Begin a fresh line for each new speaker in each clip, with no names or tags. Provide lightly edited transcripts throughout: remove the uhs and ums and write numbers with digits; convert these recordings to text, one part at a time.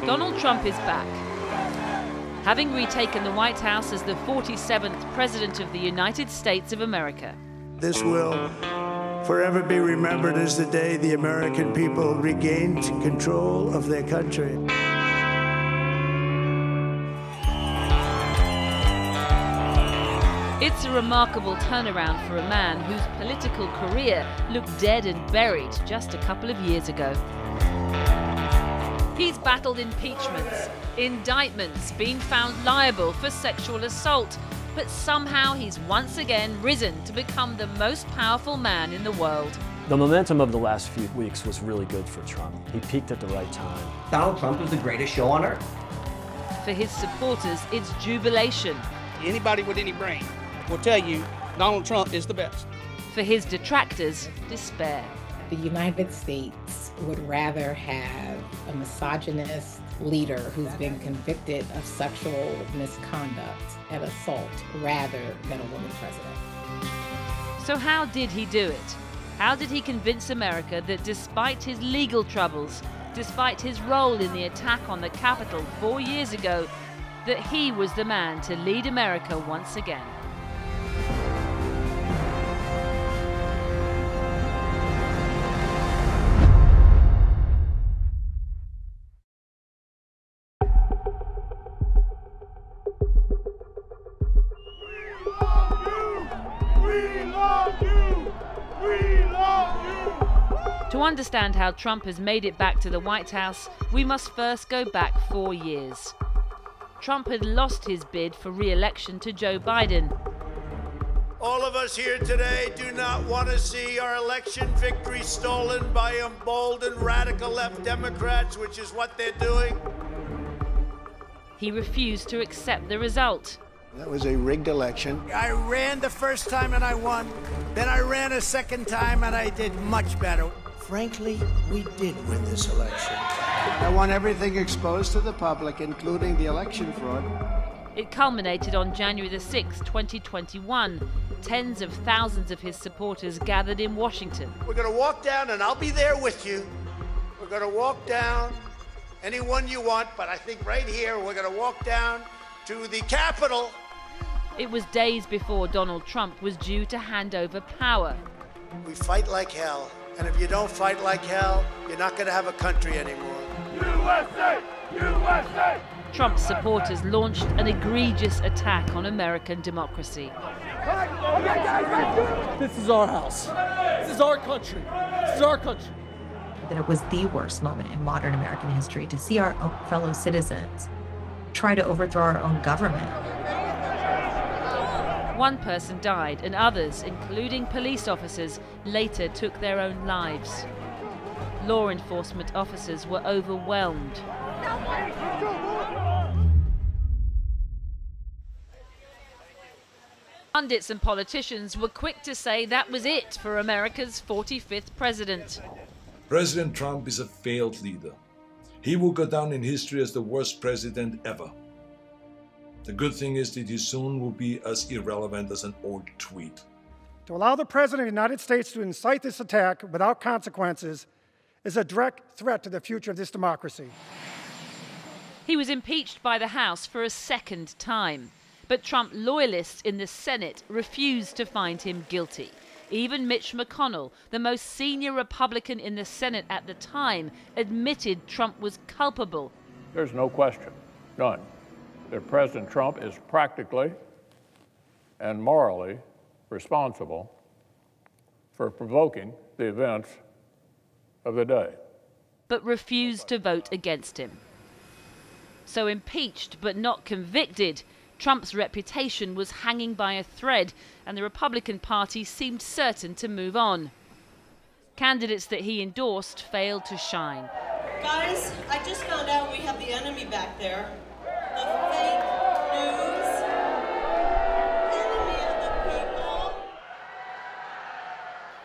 Donald Trump is back. Having retaken the White House as the 47th President of the United States of America.
This will forever be remembered as the day the American people regained control of their country.
It's a remarkable turnaround for a man whose political career looked dead and buried just a couple of years ago. He's battled impeachments, indictments, been found liable for sexual assault, but somehow he's once again risen to become the most powerful man in the world.
The momentum of the last few weeks was really good for Trump. He peaked at the right time.
Donald Trump is the greatest show on earth.
For his supporters, it's jubilation.
Anybody with any brain will tell you Donald Trump is the best.
For his detractors, despair.
The United States would rather have a misogynist leader who's been convicted of sexual misconduct and assault rather than a woman president.
So how did he do it? How did he convince America that despite his legal troubles, despite his role in the attack on the Capitol 4 years ago, that he was the man to lead America once again? To understand how Trump has made it back to the White House, we must first go back 4 years. Trump had lost his bid for re-election to Joe Biden.
All of us here today do not want to see our election victory stolen by emboldened radical left Democrats, which is what they're doing.
He refused to accept the result.
That was a rigged election. I ran the first time and I won. Then I ran a second time and I did much better. Frankly, we did win this election. I want everything exposed to the public, including the election fraud.
It culminated on January the 6th, 2021. Tens of thousands of his supporters gathered in Washington.
We're going to walk down, and I'll be there with you. We're going to walk down anyone you want, but I think right here we're going to walk down to the Capitol.
It was days before Donald Trump was due to hand over power.
We fight like hell, and if you don't fight like hell, you're not going to have a country anymore. USA! USA!
Trump's supporters launched an egregious attack on American democracy.
This is our house. This is our country. This is our country.
That it was the worst moment in modern American history to see our own fellow citizens try to overthrow our own government.
One person died, and others, including police officers, later took their own lives. Law enforcement officers were overwhelmed. Pundits and politicians were quick to say that was it for America's 45th president.
President Trump is a failed leader. He will go down in history as the worst president ever. The good thing is that he soon will be as irrelevant as an old tweet.
To allow the President of the United States to incite this attack without consequences is a direct threat to the future of this democracy.
He was impeached by the House for a second time, but Trump loyalists in the Senate refused to find him guilty. Even Mitch McConnell, the most senior Republican in the Senate at the time, admitted Trump was culpable.
There's no question, none, that President Trump is practically and morally responsible for provoking the events of the day.
But refused to vote against him. So impeached but not convicted, Trump's reputation was hanging by a thread, and the Republican Party seemed certain to move on. Candidates that he endorsed failed to shine.
Guys, I just found out we have the enemy back there. The fake news. Enemy of the people.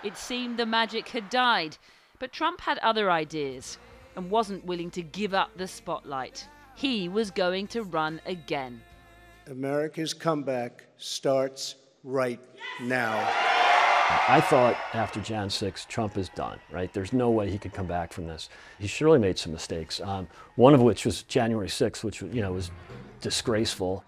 It seemed the magic had died, but Trump had other ideas and wasn't willing to give up the spotlight. He was going to run again.
America's comeback starts right now.
I thought after Jan 6, Trump is done, right? There's no way he could come back from this. He surely made some mistakes, one of which was January 6th, which was disgraceful.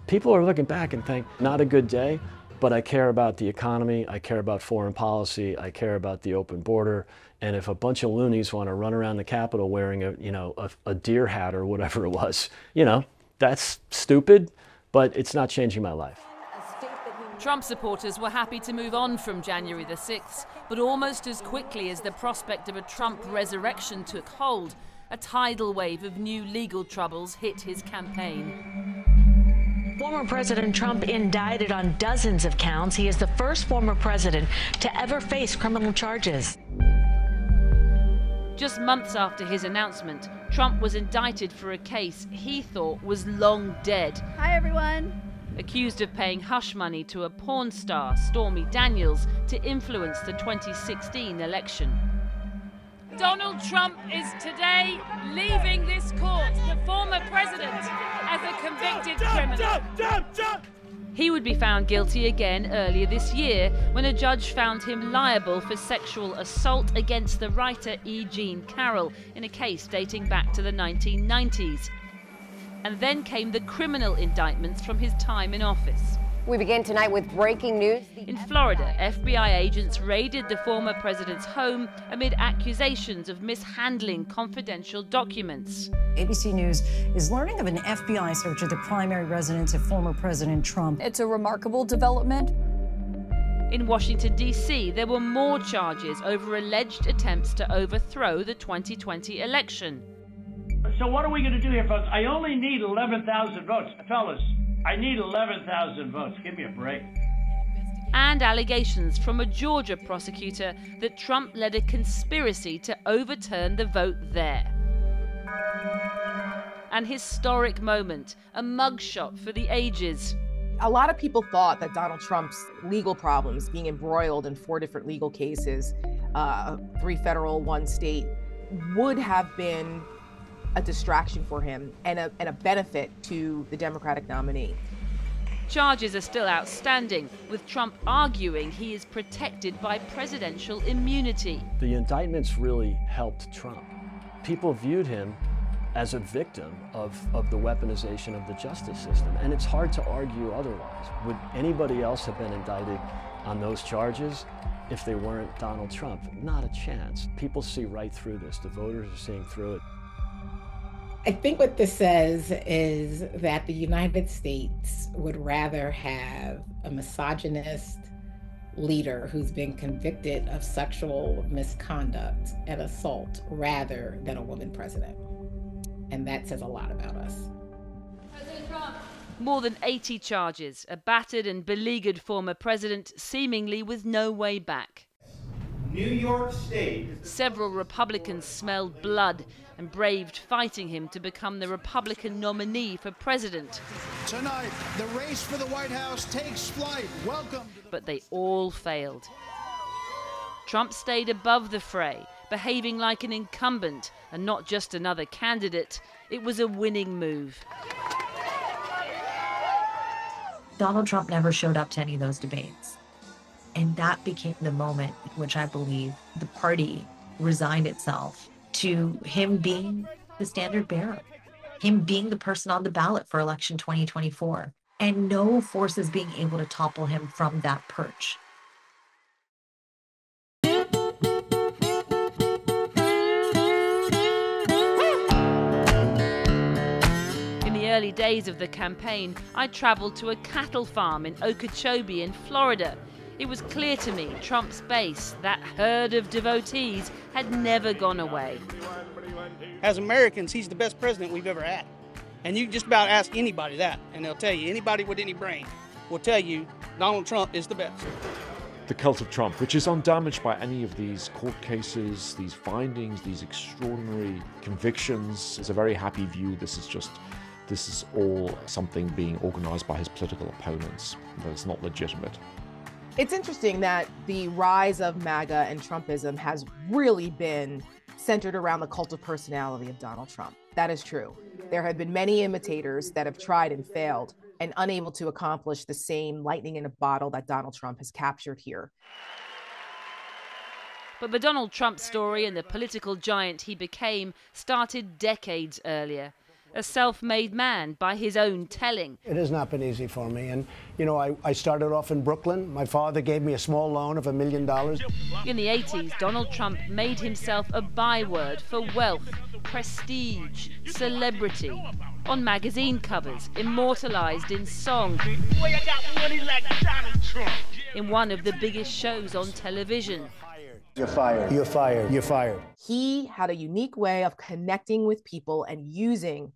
People are looking back and think, not a good day, but I care about the economy, I care about foreign policy, I care about the open border, and if a bunch of loonies want to run around the Capitol wearing a deer hat or whatever it was, that's stupid, but it's not changing my life.
Trump supporters were happy to move on from January the 6th, but almost as quickly as the prospect of a Trump resurrection took hold, a tidal wave of new legal troubles hit his campaign.
Former President Trump indicted on dozens of counts. He is the first former president to ever face criminal charges.
Just months after his announcement, Trump was indicted for a case he thought was long dead.
Hi, everyone.
Accused of paying hush money to a porn star, Stormy Daniels, to influence the 2016 election. Donald Trump is today leaving this court, the former president, as a convicted criminal. He would be found guilty again earlier this year when a judge found him liable for sexual assault against the writer E. Jean Carroll in a case dating back to the 1990s. And then came the criminal indictments from his time in office.
We begin tonight with breaking news.
In Florida, FBI agents raided the former president's home amid accusations of mishandling confidential documents.
ABC News is learning of an FBI search of the primary residence of former President Trump.
It's a remarkable development.
In Washington, D.C., there were more charges over alleged attempts to overthrow the 2020 election.
So what are we going to do here, folks? I only need 11,000 votes. Fellas, I need 11,000 votes. Give me a break.
And allegations from a Georgia prosecutor that Trump led a conspiracy to overturn the vote there. An historic moment, a mugshot for the ages.
A lot of people thought that Donald Trump's legal problems, being embroiled in 4 different legal cases, 3 federal, 1 state, would have been a distraction for him and a benefit to the Democratic nominee.
Charges are still outstanding, with Trump arguing he is protected by presidential immunity.
The indictments really helped Trump. People viewed him as a victim of the weaponization of the justice system, and it's hard to argue otherwise. Would anybody else have been indicted on those charges if they weren't Donald Trump? Not a chance. People see right through this. The voters are seeing through it.
I think what this says is that the United States would rather have a misogynist leader who's been convicted of sexual misconduct and assault rather than a woman president. And that says a lot about us.
President Trump. More than 80 charges, a battered and beleaguered former president seemingly with no way back.
New York State.
Several Republicans smelled blood and braved fighting him to become the Republican nominee for president.
Tonight, the race for the White House takes flight. Welcome.
But they all failed. Trump stayed above the fray, behaving like an incumbent and not just another candidate. It was a winning move.
Donald Trump never showed up to any of those debates. And that became the moment in which I believe the party resigned itself to him being the standard bearer, him being the person on the ballot for election 2024, and no forces being able to topple him from that perch.
In the early days of the campaign, I traveled to a cattle farm in Okeechobee in Florida. It was clear to me Trump's base, that herd of devotees, had never gone away.
As Americans, he's the best president we've ever had. And you can just about ask anybody that, and they'll tell you, anybody with any brain will tell you Donald Trump is the best.
The cult of Trump, which is undamaged by any of these court cases, these findings, these extraordinary convictions, is a very happy view. This is all something being organized by his political opponents, but it's not legitimate.
It's interesting that the rise of MAGA and Trumpism has really been centered around the cult of personality of Donald Trump. That is true. There have been many imitators that have tried and failed and unable to accomplish the same lightning in a bottle that Donald Trump has captured here.
But the Donald Trump story and the political giant he became started decades earlier. A self-made man by his own telling.
It has not been easy for me. And, you know, I started off in Brooklyn. My father gave me a small loan of $1 million.
In the 80s, Donald Trump made himself a byword for wealth, prestige, celebrity. On magazine covers, immortalized in song. In one of the biggest shows on television.
You're fired. You're fired. You're fired.
He had a unique way of connecting with people and using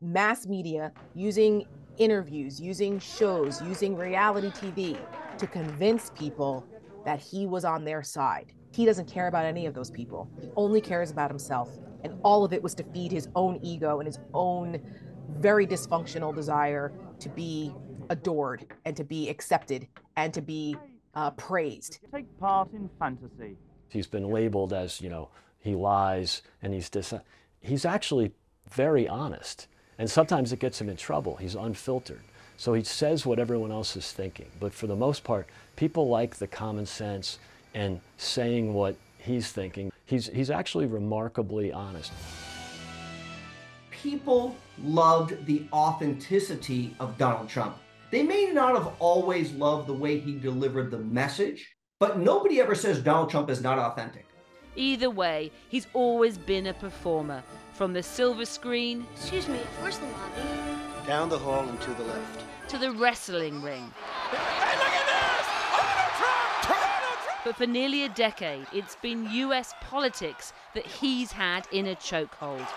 mass media, using interviews, using shows, using reality TV to convince people that he was on their side. He doesn't care about any of those people. He only cares about himself. And all of it was to feed his own ego and his own very dysfunctional desire to be adored and to be accepted and to be praised.
Take part in fantasy.
He's been labeled as, you know, he lies and he's actually very honest. And sometimes it gets him in trouble. He's unfiltered. So he says what everyone else is thinking. But for the most part, people like the common sense and saying what he's thinking. He's actually remarkably honest.
People loved the authenticity of Donald Trump. They may not have always loved the way he delivered the message, but nobody ever says Donald Trump is not authentic.
Either way, he's always been a performer. From the silver screen,
excuse me, where's the lobby?
Down the hall and to the left.
To the wrestling ring.
Hey, look at this! Donald Trump!
But for nearly a decade, it's been US politics that he's had in a chokehold.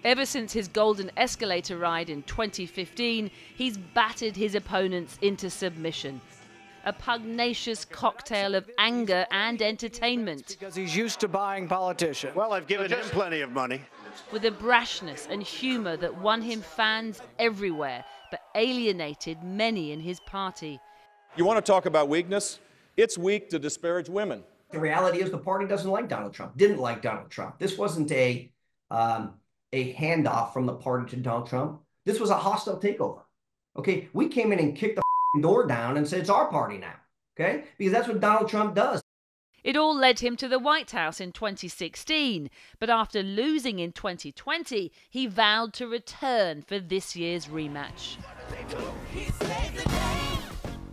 Ever since his golden escalator ride in 2015, he's battered his opponents into submission. A pugnacious cocktail of anger and entertainment.
Because he's used to buying politicians. Well, I've given him plenty of money.
With a brashness and humor that won him fans everywhere, but alienated many in his party.
You want to talk about weakness? It's weak to disparage women.
The reality is the party doesn't like Donald Trump, didn't like Donald Trump. This wasn't a handoff from the party to Donald Trump. This was a hostile takeover. Okay, we came in and kicked the door down and said it's our party now. Okay, because that's what Donald Trump does.
It all led him to the White House in 2016, but after losing in 2020, he vowed to return for this year's rematch.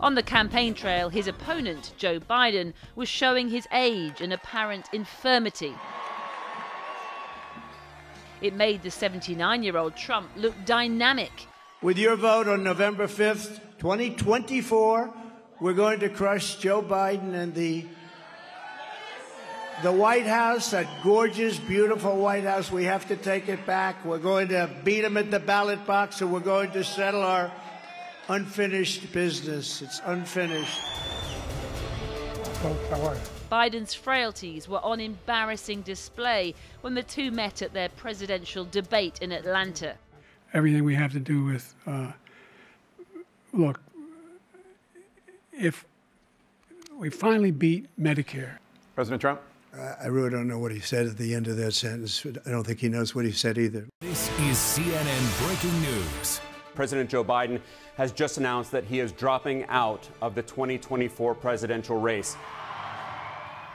On the campaign trail, his opponent, Joe Biden, was showing his age and apparent infirmity. It made the 79-year-old Trump look dynamic.
With your vote on November 5th, 2024, we're going to crush Joe Biden and the White House, that gorgeous, beautiful White House. We have to take it back. We're going to beat him at the ballot box, and we're going to settle our unfinished business. It's unfinished.
Biden's frailties were on embarrassing display when the two met at their presidential debate in Atlanta.
Everything we have to do with, look, if we finally beat Medicare.
President Trump?
I really don't know what he said at the end of that sentence. I don't think he knows what he said either.
This is CNN Breaking News.
President Joe Biden has just announced that he is dropping out of the 2024 presidential race.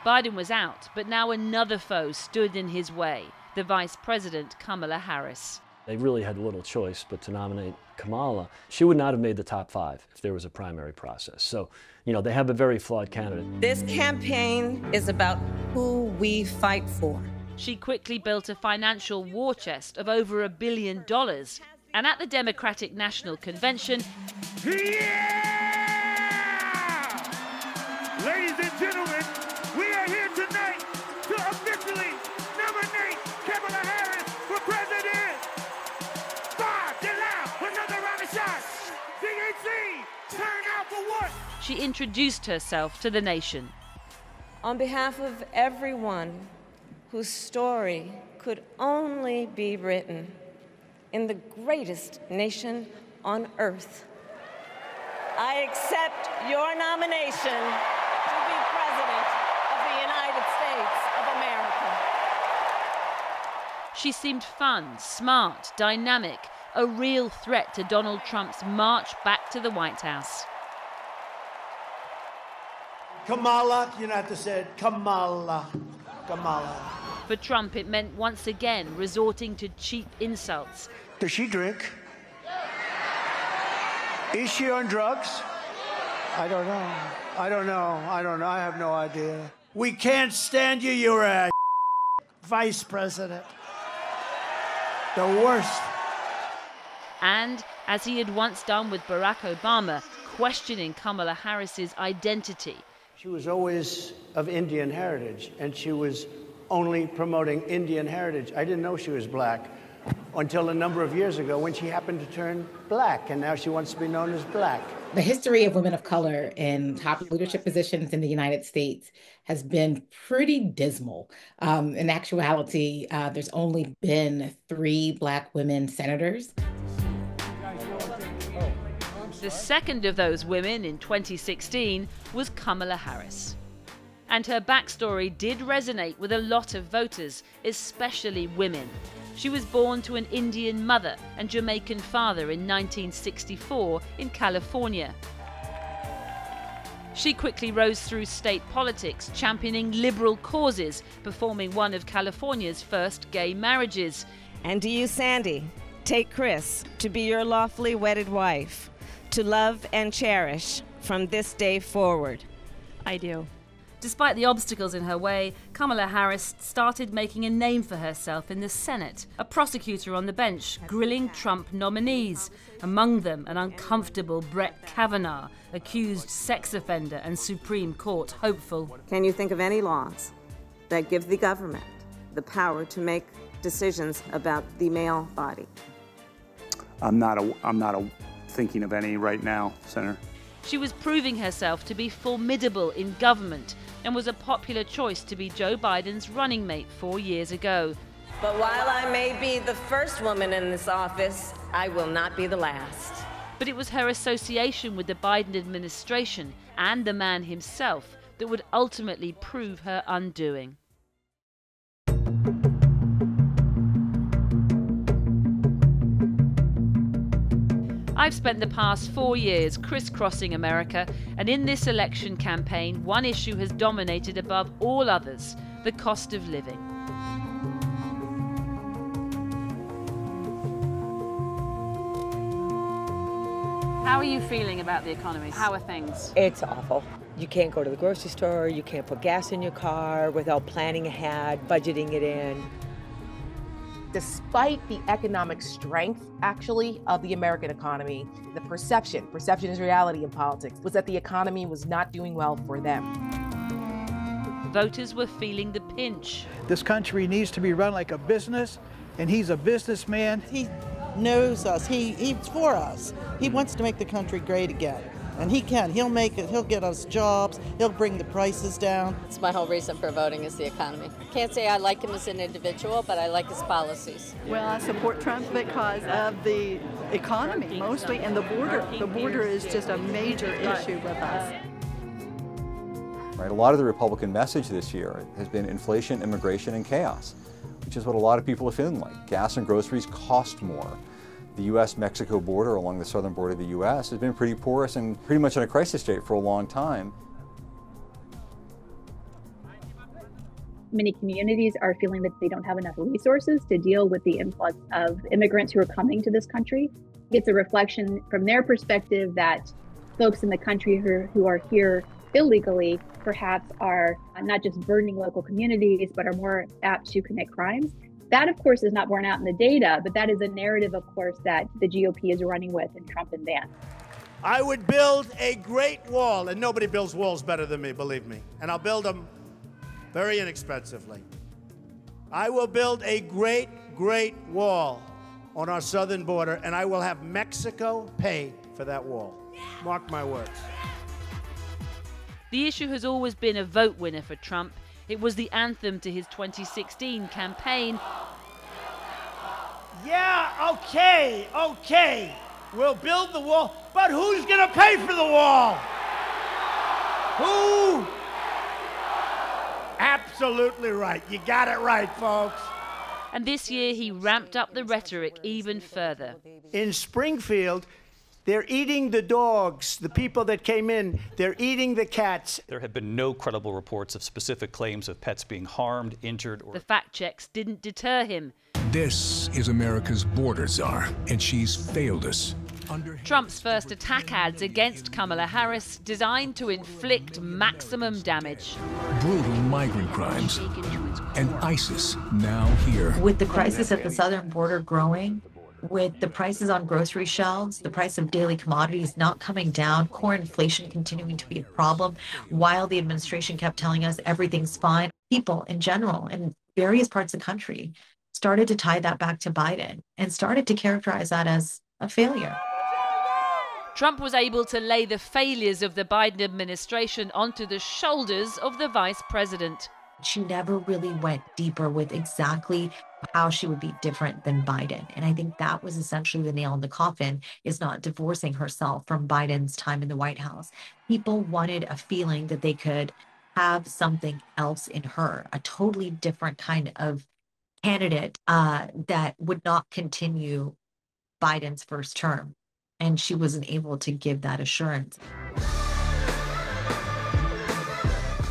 Biden was out, but now another foe stood in his way, the Vice President Kamala Harris.
They really had little choice but to nominate Kamala. She would not have made the top 5 if there was a primary process. So, you know, they have a very flawed candidate.
This campaign is about who we fight for.
She quickly built a financial war chest of over $1 billion. And at the Democratic National Convention,
Yeah! Ladies and gentlemen, we are here tonight to officially nominate Kamala Harris for president. Another round of shots. DNC, turn out for what?
She introduced herself to the nation.
On behalf of everyone whose story could only be written in the greatest nation on earth, I accept your nomination to be President of the United States of America.
She seemed fun, smart, dynamic, a real threat to Donald Trump's march back to the White House.
Kamala, you don't have to say it. Kamala. Kamala.
For Trump, it meant once again resorting to cheap insults.
Does she drink? Is she on drugs? I don't know. I don't know. I don't know. I have no idea. We can't stand you. You're a vice president. The worst.
And, as he had once done with Barack Obama, questioning Kamala Harris's identity.
She was always of Indian heritage, and she was only promoting Indian heritage. I didn't know she was black until a number of years ago when she happened to turn black, and now she wants to be known as black.
The history of women of color in top leadership positions in the United States has been pretty dismal. In actuality, there's only been 3 Black women senators.
The second of those women in 2016 was Kamala Harris. And her backstory did resonate with a lot of voters, especially women. She was born to an Indian mother and Jamaican father in 1964 in California. She quickly rose through state politics, championing liberal causes, performing one of California's first gay marriages.
And do you, Sandy, take Chris to be your lawfully wedded wife, to love and cherish from this day forward?
I do. Despite the obstacles in her way, Kamala Harris started making a name for herself in the Senate, a prosecutor on the bench grilling Trump nominees, among them an uncomfortable Brett Kavanaugh, accused sex offender and Supreme Court hopeful.
Can you think of any laws that give the government the power to make decisions about the male body?
I'm not thinking of any right now, Senator.
She was proving herself to be formidable in government and was a popular choice to be Joe Biden's running mate 4 years ago.
But while I may be the first woman in this office, I will not be the last.
But it was her association with the Biden administration and the man himself that would ultimately prove her undoing. I've spent the past 4 years crisscrossing America, and in this election campaign, one issue has dominated above all others: the cost of living. How are you feeling about the economy? How are things?
It's awful. You can't go to the grocery store, you can't put gas in your car without planning ahead, budgeting it in.
Despite the economic strength, actually, of the American economy, the perception is reality in politics, was that the economy was not doing well for them.
Voters were feeling the pinch.
This country needs to be run like a business, and he's a businessman.
He knows us. He's for us. He wants to make the country great again. And he can. He'll make it. He'll get us jobs. He'll bring the prices down.
It's my whole reason for voting is the economy. Can't say I like him as an individual, but I like his policies.
Well, I support Trump because of the economy mostly, and the border. The border is just a major issue with us.
Right, a lot of the Republican message this year has been inflation, immigration, and chaos, which is what a lot of people are feeling like. Gas and groceries cost more. The U.S.-Mexico border along the southern border of the U.S. has been pretty porous and pretty much in a crisis state for a long time.
Many communities are feeling that they don't have enough resources to deal with the influx of immigrants who are coming to this country. It's a reflection from their perspective that folks in the country who are here illegally perhaps are not just burdening local communities, but are more apt to commit crimes. That, of course, is not borne out in the data, but that is a narrative, of course, that the GOP is running with in Trump and Vance.
I would build a great wall, and nobody builds walls better than me, believe me. And I'll build them very inexpensively. I will build a great, great wall on our southern border, and I will have Mexico pay for that wall. Mark my words.
The issue has always been a vote winner for Trump. It was the anthem to his 2016 campaign.
Yeah, okay. We'll build the wall, but who's going to pay for the wall? Who? Absolutely right. You got it right, folks.
And this year he ramped up the rhetoric even further.
In Springfield, They're eating the dogs, the people that came in. They're eating the cats.
There have been no credible reports of specific claims of pets being harmed, injured, or...
The fact checks didn't deter him.
This is America's border czar, and she's failed us.
Trump's first attack ads against Kamala Harris designed to inflict maximum damage.
Brutal migrant crimes. And ISIS now here.
With the crisis at the southern border growing, with the prices on grocery shelves, the price of daily commodities not coming down, core inflation continuing to be a problem, while the administration kept telling us everything's fine, people in general in various parts of the country started to tie that back to Biden and started to characterize that as a failure.
Trump was able to lay the failures of the Biden administration onto the shoulders of the vice president.
She never really went deeper with exactly how she would be different than Biden. And I think that was essentially the nail in the coffin, is not divorcing herself from Biden's time in the White House. People wanted a feeling that they could have something else in her, a totally different kind of candidate that would not continue Biden's first term. And she wasn't able to give that assurance.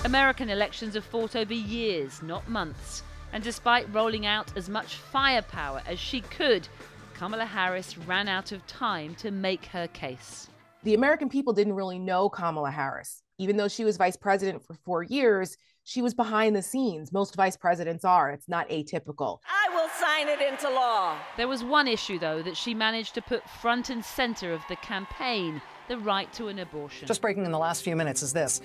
American elections are fought over years, not months. And despite rolling out as much firepower as she could, Kamala Harris ran out of time to make her case.
The American people didn't really know Kamala Harris. Even though she was vice president for 4 years, she was behind the scenes. Most vice presidents are. It's not atypical.
I will sign it into law.
There was one issue, though, that she managed to put front and center of the campaign: the right to an abortion.
Just breaking in the last few minutes is this.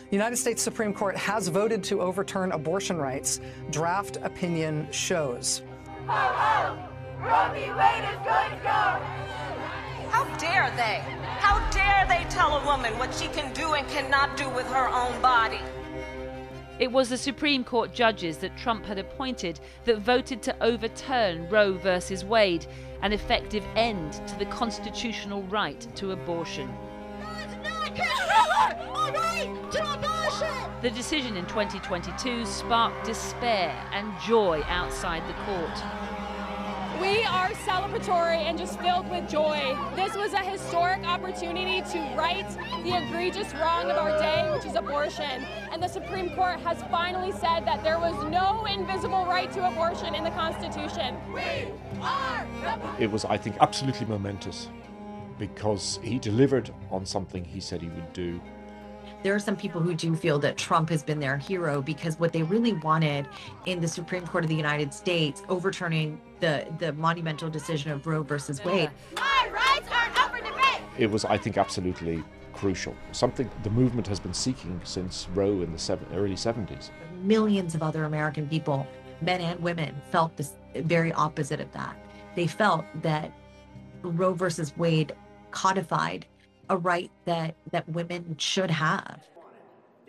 The United States Supreme Court has voted to overturn abortion rights. Draft opinion shows.
Roe v. Wade is going to go. How dare they? How dare they tell a woman what she can do and cannot do with her own body?
It was the Supreme Court judges that Trump had appointed that voted to overturn Roe versus Wade, an effective end to the constitutional right to abortion. The decision in 2022 sparked despair and joy outside the court.
We are celebratory and just filled with joy. This was a historic opportunity to right the egregious wrong of our day, which is abortion. And the Supreme Court has finally said that there was no invisible right to abortion in the Constitution. We are
It was, I think, absolutely momentous because he delivered on something he said he would do.
There are some people who do feel that Trump has been their hero because what they really wanted in the Supreme Court of the United States, overturning the monumental decision of Roe versus Wade.
My rights are up for debate.
It was, I think, absolutely crucial. Something the movement has been seeking since Roe in the early 70s.
Millions of other American people, men and women, felt this very opposite of that. They felt that Roe versus Wade codified a right that women should have.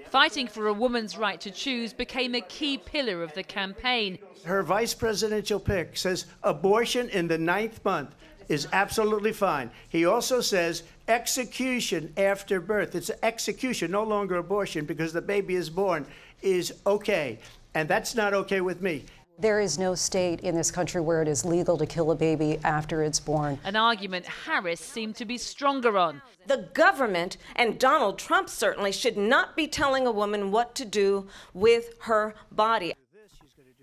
Fighting for a woman's right to choose became a key pillar of the campaign.
Her vice presidential pick says abortion in the 9th month is absolutely fine. He also says execution after birth. It's execution, no longer abortion, because the baby is born, is okay. And that's not okay with me.
There is no state in this country where it is legal to kill a baby after it's born.
An argument Harris seemed to be stronger on.
The government, and Donald Trump certainly, should not be telling a woman what to do with her body.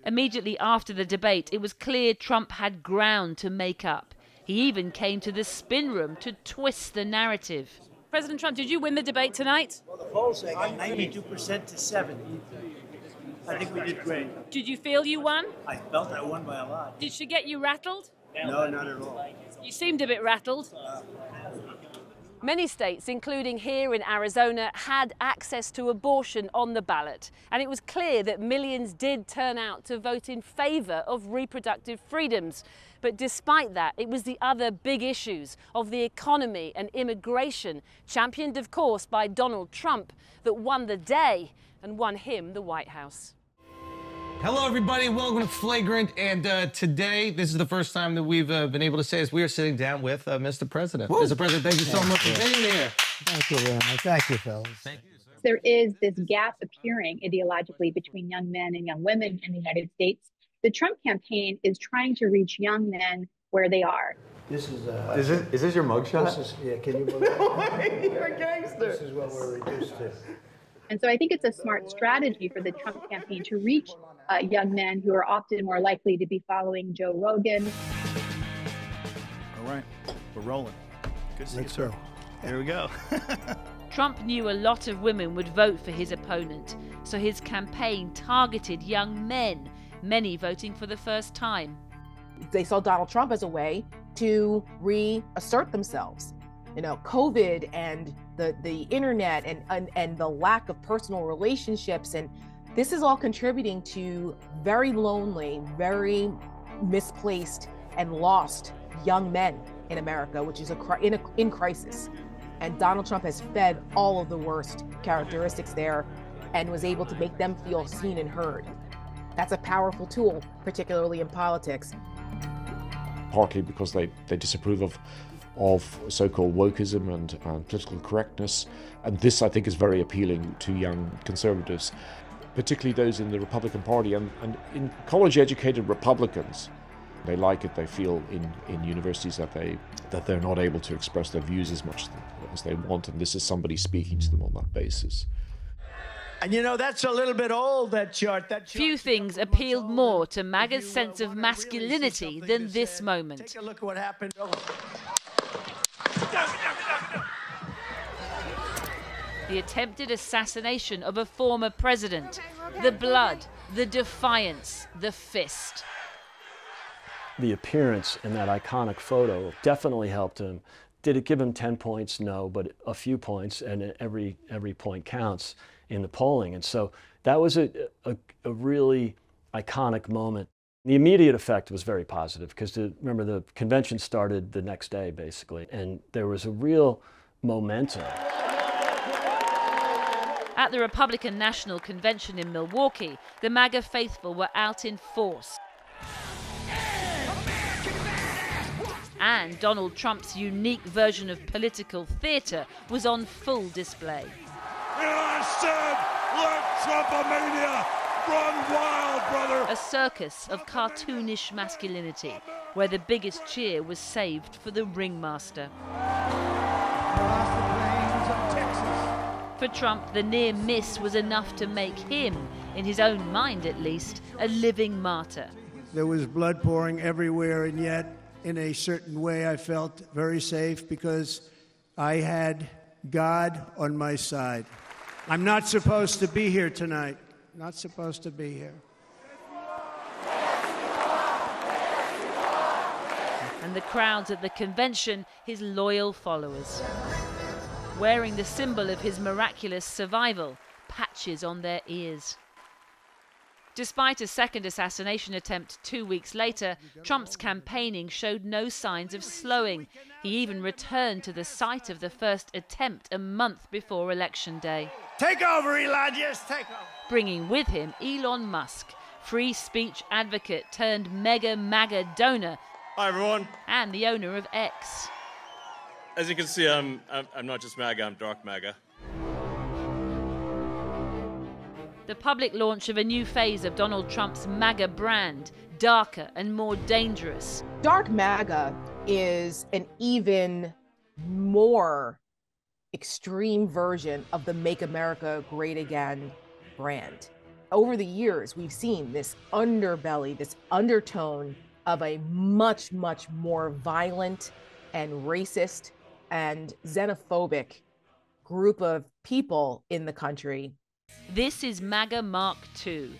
Immediately after the debate, it was clear Trump had ground to make up. He even came to the spin room to twist the narrative.
President Trump, did you win the debate tonight?
Well, the polls say 92% to 70%. I think we did great.
Did you feel you won?
I felt I won by a lot.
Did she get you rattled?
No, not at all.
You seemed a bit rattled.
Many states, including here in Arizona, had access to abortion on the ballot. And it was clear that millions did turn out to vote in favor of reproductive freedoms. But despite that, it was the other big issues of the economy and immigration, championed, of course, by Donald Trump, that won the day and won him the White House.
Hello, everybody. Welcome to Flagrant. And today, this is the first time that we've been able to say this. We are sitting down with Mr. President.
Woo.
Mr. President, thank you so much for being here.
Thank you very much. Thank you, fellas.
Thank you.
There is this gap appearing ideologically between young men and young women in the United States. The Trump campaign is trying to reach young men where they are.
This is
Is this your mugshot?
Yeah, can you believe it?
You're a gangster.
This is what we're reduced to.
And so I think it's a smart strategy for the Trump campaign to reach young men who are often more likely to be following Joe Rogan.
All right, we're rolling. Good to see you,
Let's go.
Here we go.
Trump knew a lot of women would vote for his opponent, so his campaign targeted young men, many voting for the first time.
They saw Donald Trump as a way to reassert themselves. You know, COVID and the internet and the lack of personal relationships, and this is all contributing to very lonely, very misplaced and lost young men in America, which is in crisis. And Donald Trump has fed all of the worst characteristics there and was able to make them feel seen and heard. That's a powerful tool, particularly in politics.
Partly because they disapprove of so-called wokeism and political correctness. And this, I think, is very appealing to young conservatives, particularly those in the Republican Party and in college-educated Republicans. They like it. They feel in universities that they're not able to express their views as much as they want, and this is somebody speaking to them on that basis.
And you know, that's a little bit old, that chart.
Few things appealed more to MAGA's sense of masculinity than this moment.
Take a look at what happened.
The attempted assassination of a former president, the blood, the defiance, the fist.
The appearance in that iconic photo definitely helped him. Did it give him 10 points? No, but a few points, and every point counts in the polling. And so that was a really iconic moment. The immediate effect was very positive because remember, the convention started the next day, basically, and there was a real momentum.
At the Republican National Convention in Milwaukee, the MAGA faithful were out in force. And Donald Trump's unique version of political theatre was on full display.
I said, let Trumpomania run wild, brother!
A circus of cartoonish masculinity, where the biggest cheer was saved for the ringmaster. For Trump, the near miss was enough to make him, in his own mind at least, a living martyr.
There was blood pouring everywhere, and yet, in a certain way, I felt very safe because I had God on my side. I'm not supposed to be here tonight. Not supposed to be here.
And the crowds at the convention, his loyal followers. Wearing the symbol of his miraculous survival, patches on their ears. Despite a second assassination attempt 2 weeks later, Trump's campaigning showed no signs of slowing. He even returned to the site of the first attempt a month before Election Day.
Take over, Elon, just take over.
Bringing with him Elon Musk, free speech advocate turned mega MAGA donor.
Hi, everyone.
And the owner of X.
As you can see, I'm not just MAGA, I'm dark MAGA.
The public launch of a new phase of Donald Trump's MAGA brand, darker and more dangerous.
Dark MAGA is an even more extreme version of the Make America Great Again brand. Over the years, we've seen this underbelly, this undertone of a much, much more violent and racist and xenophobic group of people in the country.
This is MAGA Mark II.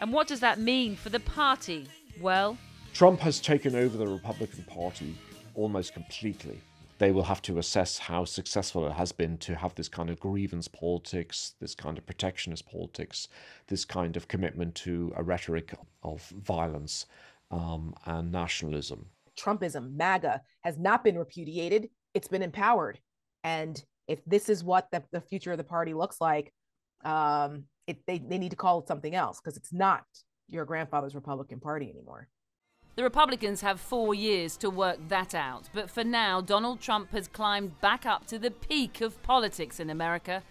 And what does that mean for the party? Well,
Trump has taken over the Republican Party almost completely. They will have to assess how successful it has been to have this kind of grievance politics, this kind of protectionist politics, this kind of commitment to a rhetoric of violence and nationalism.
Trumpism, MAGA, has not been repudiated. It's been empowered. And if this is what the future of the party looks like, they need to call it something else, because it's not your grandfather's Republican Party anymore.
The Republicans have 4 years to work that out. But for now, Donald Trump has climbed back up to the peak of politics in America.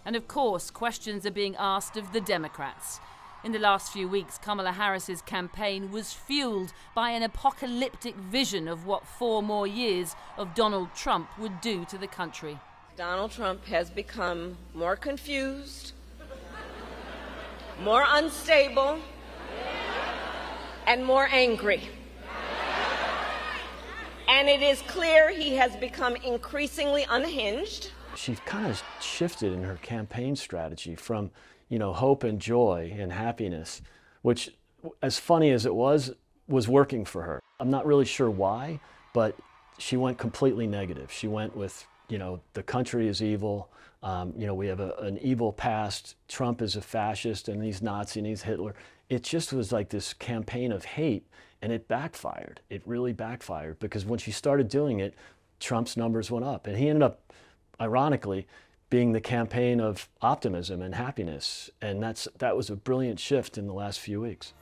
And of course, questions are being asked of the Democrats. In the last few weeks, Kamala Harris's campaign was fueled by an apocalyptic vision of what 4 more years of Donald Trump would do to the country.
Donald Trump has become more confused, more unstable, and more angry. And it is clear he has become increasingly unhinged.
She's kind of shifted in her campaign strategy from, you know, hope and joy and happiness, which, as funny as it was working for her. I'm not really sure why, but she went completely negative. She went with, you know, the country is evil. You know, we have an evil past. Trump is a fascist, and he's Nazi, and he's Hitler. It just was like this campaign of hate, and it backfired. It really backfired, because when she started doing it, Trump's numbers went up, and he ended up, ironically, being the campaign of optimism and happiness, and that was a brilliant shift in the last few weeks.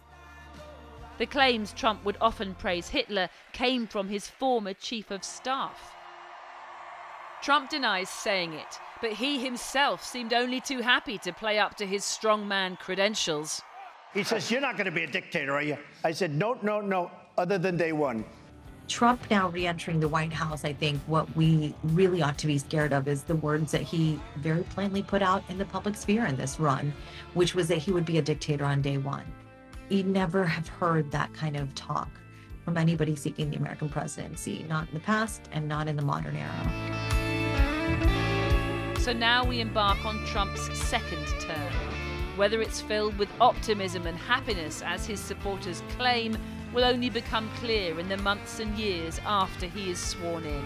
The claims Trump would often praise Hitler came from his former chief of staff. Trump denies saying it, but he himself seemed only too happy to play up to his strongman credentials.
He says, "You're not going to be a dictator, are you?" I said, "No, no, no, other than day one."
Trump now re-entering the White House, I think what we really ought to be scared of is the words that he very plainly put out in the public sphere in this run, which was that he would be a dictator on day one. We never have heard that kind of talk from anybody seeking the American presidency, not in the past and not in the modern era.
So now we embark on Trump's second term. Whether it's filled with optimism and happiness, as his supporters claim, will only become clear in the months and years after he is sworn in.